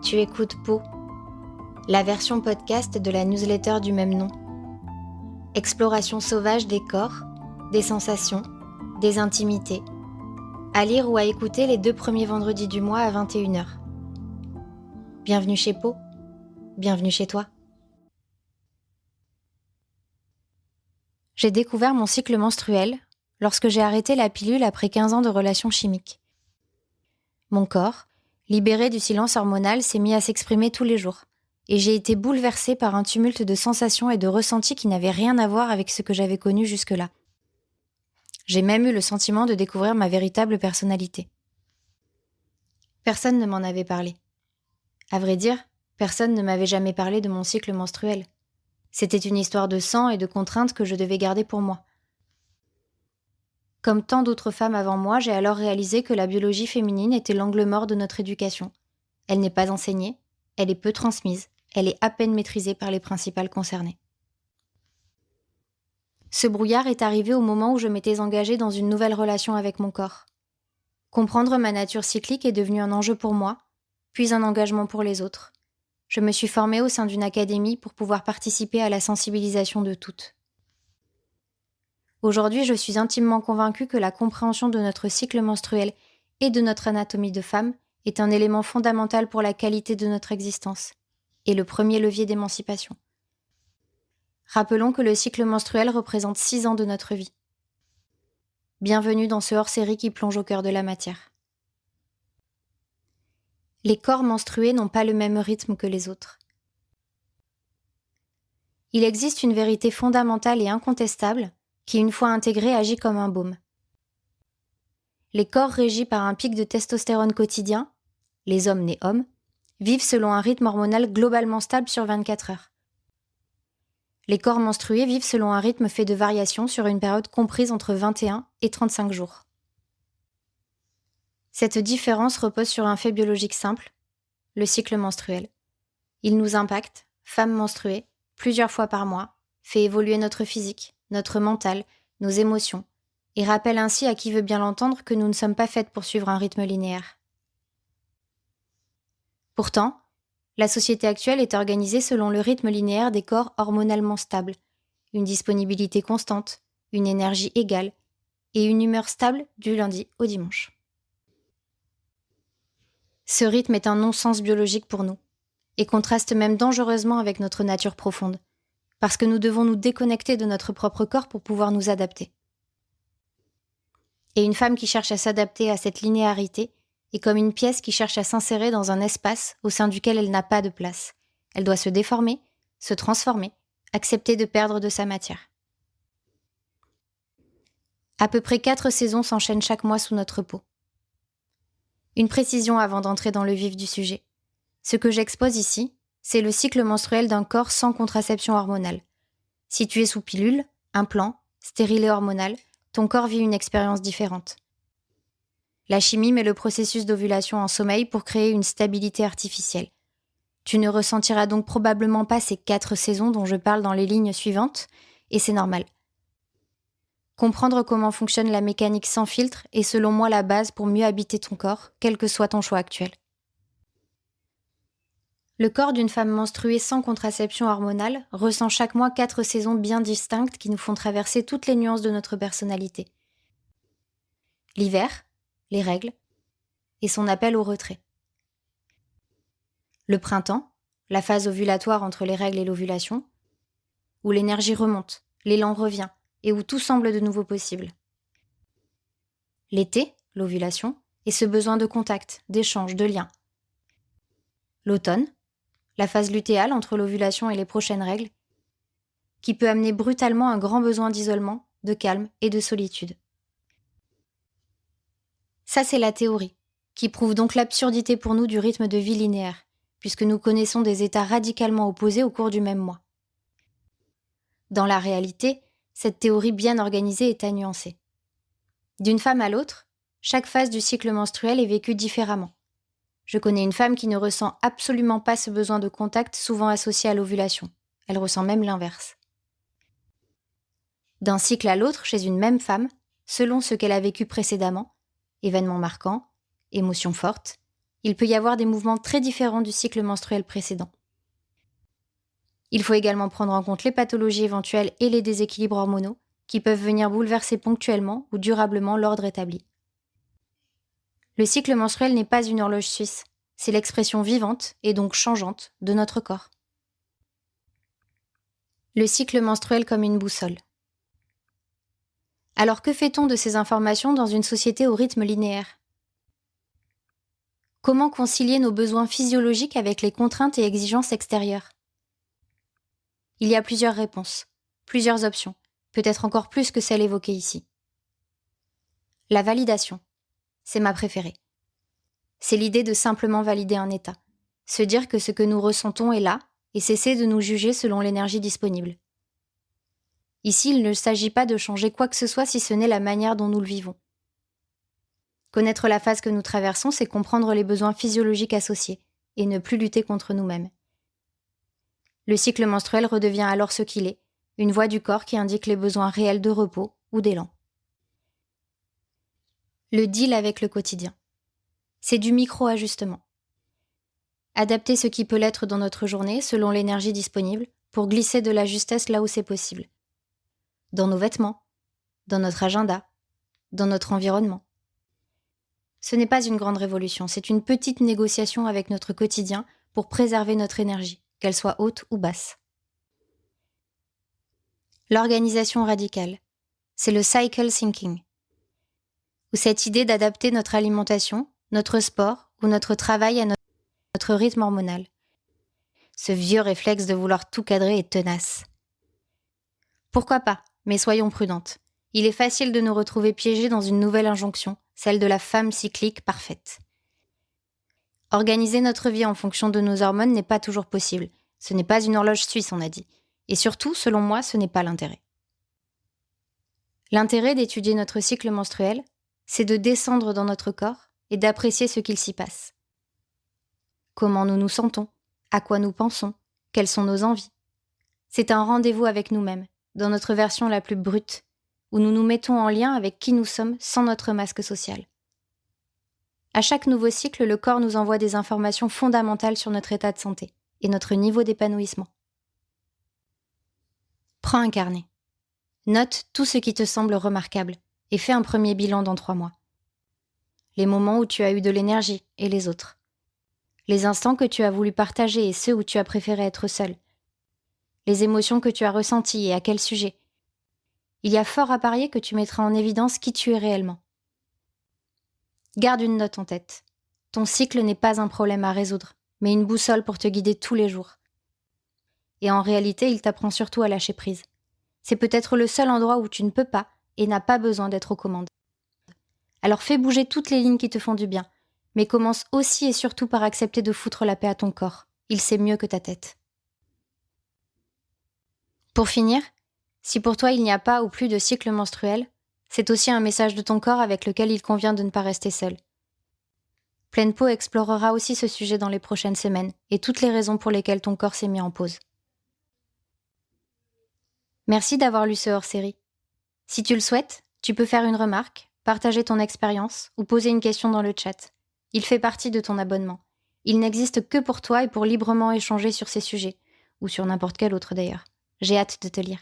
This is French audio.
Tu écoutes Pau, la version podcast de la newsletter du même nom. Exploration sauvage des corps, des sensations, des intimités. À lire ou à écouter les 2 premiers vendredis du mois à 21h. Bienvenue chez Pau, bienvenue chez toi. J'ai découvert mon cycle menstruel lorsque j'ai arrêté la pilule après 15 ans de relations chimiques. Mon corps, libéré du silence hormonal, s'est mis à s'exprimer tous les jours. Et j'ai été bouleversée par un tumulte de sensations et de ressentis qui n'avaient rien à voir avec ce que j'avais connu jusque-là. J'ai même eu le sentiment de découvrir ma véritable personnalité. Personne ne m'en avait parlé. À vrai dire, personne ne m'avait jamais parlé de mon cycle menstruel. C'était une histoire de sang et de contraintes que je devais garder pour moi. Comme tant d'autres femmes avant moi, j'ai alors réalisé que la biologie féminine était l'angle mort de notre éducation. Elle n'est pas enseignée, elle est peu transmise, elle est à peine maîtrisée par les principales concernées. Ce brouillard est arrivé au moment où je m'étais engagée dans une nouvelle relation avec mon corps. Comprendre ma nature cyclique est devenu un enjeu pour moi, puis un engagement pour les autres. Je me suis formée au sein d'une académie pour pouvoir participer à la sensibilisation de toutes. Aujourd'hui, je suis intimement convaincue que la compréhension de notre cycle menstruel et de notre anatomie de femme est un élément fondamental pour la qualité de notre existence, et le premier levier d'émancipation. Rappelons que le cycle menstruel représente 6 ans de notre vie. Bienvenue dans ce hors-série qui plonge au cœur de la matière. Les corps menstrués n'ont pas le même rythme que les autres. Il existe une vérité fondamentale et incontestable qui, une fois intégrée, agit comme un baume. Les corps régis par un pic de testostérone quotidien, les hommes nés hommes, vivent selon un rythme hormonal globalement stable sur 24 heures. Les corps menstrués vivent selon un rythme fait de variations sur une période comprise entre 21 et 35 jours. Cette différence repose sur un fait biologique simple, le cycle menstruel. Il nous impacte, femmes menstruées, plusieurs fois par mois, fait évoluer notre physique, notre mental, nos émotions, et rappelle ainsi à qui veut bien l'entendre que nous ne sommes pas faites pour suivre un rythme linéaire. Pourtant, la société actuelle est organisée selon le rythme linéaire des corps hormonalement stables, une disponibilité constante, une énergie égale et une humeur stable du lundi au dimanche. Ce rythme est un non-sens biologique pour nous et contraste même dangereusement avec notre nature profonde, parce que nous devons nous déconnecter de notre propre corps pour pouvoir nous adapter. Et une femme qui cherche à s'adapter à cette linéarité est comme une pièce qui cherche à s'insérer dans un espace au sein duquel elle n'a pas de place. Elle doit se déformer, se transformer, accepter de perdre de sa matière. À peu près 4 saisons s'enchaînent chaque mois sous notre peau. Une précision avant d'entrer dans le vif du sujet. Ce que j'expose ici, c'est le cycle menstruel d'un corps sans contraception hormonale. Si tu es sous pilule, implant, stérilet hormonal, ton corps vit une expérience différente. La chimie met le processus d'ovulation en sommeil pour créer une stabilité artificielle. Tu ne ressentiras donc probablement pas ces 4 saisons dont je parle dans les lignes suivantes, et c'est normal. Comprendre comment fonctionne la mécanique sans filtre est selon moi la base pour mieux habiter ton corps, quel que soit ton choix actuel. Le corps d'une femme menstruée sans contraception hormonale ressent chaque mois 4 saisons bien distinctes qui nous font traverser toutes les nuances de notre personnalité. L'hiver, les règles, et son appel au retrait. Le printemps, la phase ovulatoire entre les règles et l'ovulation, où l'énergie remonte, l'élan revient, et où tout semble de nouveau possible. L'été, l'ovulation, et ce besoin de contact, d'échange, de lien. L'automne, la phase lutéale entre l'ovulation et les prochaines règles, qui peut amener brutalement un grand besoin d'isolement, de calme et de solitude. Ça, c'est la théorie, qui prouve donc l'absurdité pour nous du rythme de vie linéaire, puisque nous connaissons des états radicalement opposés au cours du même mois. Dans la réalité, cette théorie bien organisée est à nuancer. D'une femme à l'autre, chaque phase du cycle menstruel est vécue différemment. Je connais une femme qui ne ressent absolument pas ce besoin de contact souvent associé à l'ovulation. Elle ressent même l'inverse. D'un cycle à l'autre, chez une même femme, selon ce qu'elle a vécu précédemment, événements marquants, émotions fortes, Il peut y avoir des mouvements très différents du cycle menstruel précédent. Il faut également prendre en compte les pathologies éventuelles et les déséquilibres hormonaux qui peuvent venir bouleverser ponctuellement ou durablement l'ordre établi. Le cycle menstruel n'est pas une horloge suisse, c'est l'expression vivante et donc changeante de notre corps. Le cycle menstruel comme une boussole. Alors que fait-on de ces informations dans une société au rythme linéaire ? Comment concilier nos besoins physiologiques avec les contraintes et exigences extérieures ? Il y a plusieurs réponses, plusieurs options, peut-être encore plus que celles évoquées ici. La validation, c'est ma préférée. C'est l'idée de simplement valider un état, se dire que ce que nous ressentons est là et cesser de nous juger selon l'énergie disponible. Ici, il ne s'agit pas de changer quoi que ce soit si ce n'est la manière dont nous le vivons. Connaître la phase que nous traversons, c'est comprendre les besoins physiologiques associés et ne plus lutter contre nous-mêmes. Le cycle menstruel redevient alors ce qu'il est, une voix du corps qui indique les besoins réels de repos ou d'élan. Le deal avec le quotidien. C'est du micro-ajustement. Adapter ce qui peut l'être dans notre journée selon l'énergie disponible pour glisser de la justesse là où c'est possible. Dans nos vêtements, dans notre agenda, dans notre environnement. Ce n'est pas une grande révolution, c'est une petite négociation avec notre quotidien pour préserver notre énergie, qu'elle soit haute ou basse. L'organisation radicale, c'est le cycle thinking, ou cette idée d'adapter notre alimentation, notre sport ou notre travail à notre rythme hormonal. Ce vieux réflexe de vouloir tout cadrer est tenace. Pourquoi pas, mais soyons prudentes. Il est facile de nous retrouver piégés dans une nouvelle injonction, celle de la femme cyclique parfaite. Organiser notre vie en fonction de nos hormones n'est pas toujours possible. Ce n'est pas une horloge suisse, on a dit. Et surtout, selon moi, ce n'est pas l'intérêt. L'intérêt d'étudier notre cycle menstruel, c'est de descendre dans notre corps et d'apprécier ce qu'il s'y passe. Comment nous nous sentons, à quoi nous pensons, quelles sont nos envies. C'est un rendez-vous avec nous-mêmes, dans notre version la plus brute, où nous nous mettons en lien avec qui nous sommes sans notre masque social. À chaque nouveau cycle, le corps nous envoie des informations fondamentales sur notre état de santé et notre niveau d'épanouissement. Prends un carnet. Note tout ce qui te semble remarquable et fais un premier bilan dans 3 mois. Les moments où tu as eu de l'énergie et les autres. Les instants que tu as voulu partager et ceux où tu as préféré être seul. Les émotions que tu as ressenties et à quel sujet. Il y a fort à parier que tu mettras en évidence qui tu es réellement. Garde une note en tête. Ton cycle n'est pas un problème à résoudre, mais une boussole pour te guider tous les jours. Et en réalité, il t'apprend surtout à lâcher prise. C'est peut-être le seul endroit où tu ne peux pas et n'as pas besoin d'être aux commandes. Alors fais bouger toutes les lignes qui te font du bien, mais commence aussi et surtout par accepter de foutre la paix à ton corps. Il sait mieux que ta tête. Pour finir, si pour toi il n'y a pas ou plus de cycle menstruel, c'est aussi un message de ton corps avec lequel il convient de ne pas rester seul. Pleine Peau explorera aussi ce sujet dans les prochaines semaines et toutes les raisons pour lesquelles ton corps s'est mis en pause. Merci d'avoir lu ce hors-série. Si tu le souhaites, tu peux faire une remarque, partager ton expérience ou poser une question dans le chat. Il fait partie de ton abonnement. Il n'existe que pour toi et pour librement échanger sur ces sujets, ou sur n'importe quel autre d'ailleurs. J'ai hâte de te lire.